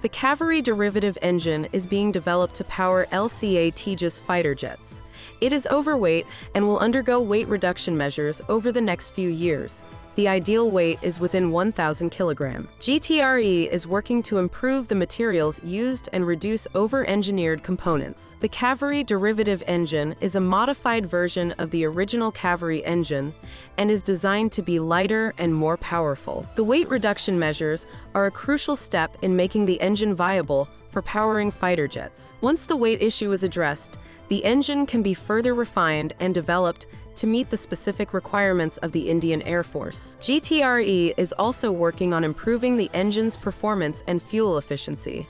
The Kaveri derivative engine is being developed to power LCA-Tejas fighter jets. It is overweight and will undergo weight reduction measures over the next few years. The ideal weight is within 1,000 kg. GTRE is working to improve the materials used and reduce over-engineered components. The Kaveri derivative engine is a modified version of the original Kaveri engine and is designed to be lighter and more powerful. The weight reduction measures are a crucial step in making the engine viable for powering fighter jets. Once the weight issue is addressed, the engine can be further refined and developed to meet the specific requirements of the Indian Air Force. GTRE is also working on improving the engine's performance and fuel efficiency.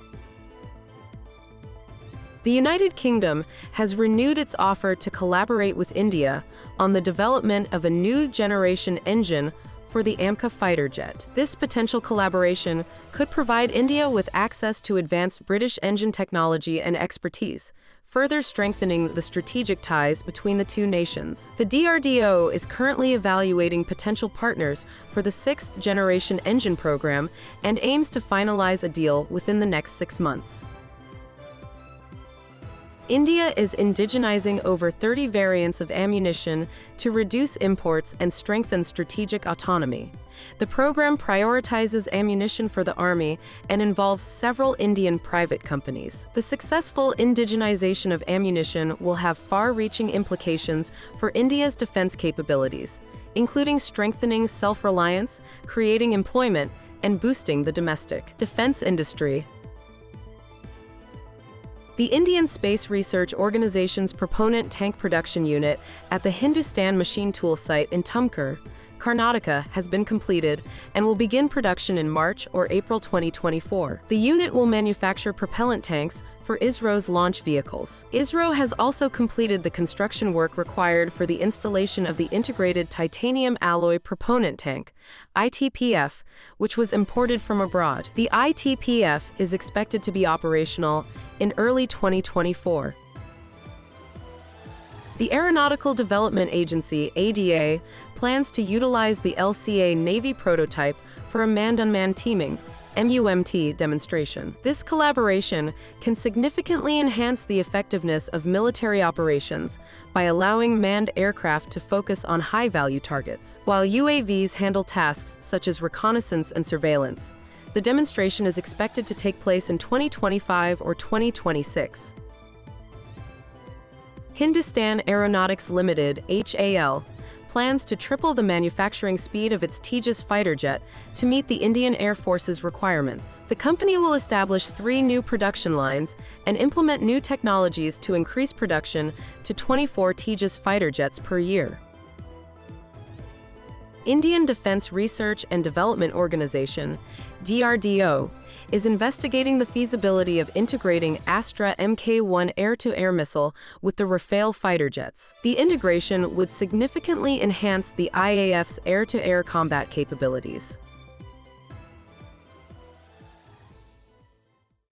The United Kingdom has renewed its offer to collaborate with India on the development of a new generation engine for the AMCA Fighter Jet. This potential collaboration could provide India with access to advanced British engine technology and expertise, further strengthening the strategic ties between the two nations. The DRDO is currently evaluating potential partners for the 6th generation engine program and aims to finalize a deal within the next 6 months. India is indigenizing over 30 variants of ammunition to reduce imports and strengthen strategic autonomy. The program prioritizes ammunition for the Army and involves several Indian private companies. The successful indigenization of ammunition will have far-reaching implications for India's defense capabilities, including strengthening self-reliance, creating employment, and boosting the domestic defense industry. The Indian Space Research Organization's Proponent tank production unit at the Hindustan Machine Tool site in Tumkur, Karnataka, has been completed and will begin production in March or April 2024. The unit will manufacture propellant tanks for ISRO's launch vehicles. ISRO has also completed the construction work required for the installation of the Integrated Titanium Alloy Proponent Tank, ITPF, which was imported from abroad. The ITPF is expected to be operational in early 2024. The Aeronautical Development Agency, ADA, plans to utilize the LCA-Navy prototype for a manned-unmanned teaming MUMT demonstration. This collaboration can significantly enhance the effectiveness of military operations by allowing manned aircraft to focus on high-value targets, while UAVs handle tasks such as reconnaissance and surveillance. The demonstration is expected to take place in 2025 or 2026. Hindustan Aeronautics Limited (HAL) plans to triple the manufacturing speed of its Tejas fighter jet to meet the Indian Air Force's requirements. The company will establish 3 new production lines and implement new technologies to increase production to 24 Tejas fighter jets per year. Indian Defence Research and Development Organization, DRDO, is investigating the feasibility of integrating Astra Mk1 air-to-air missile with the Rafale fighter jets. The integration would significantly enhance the IAF's air-to-air combat capabilities.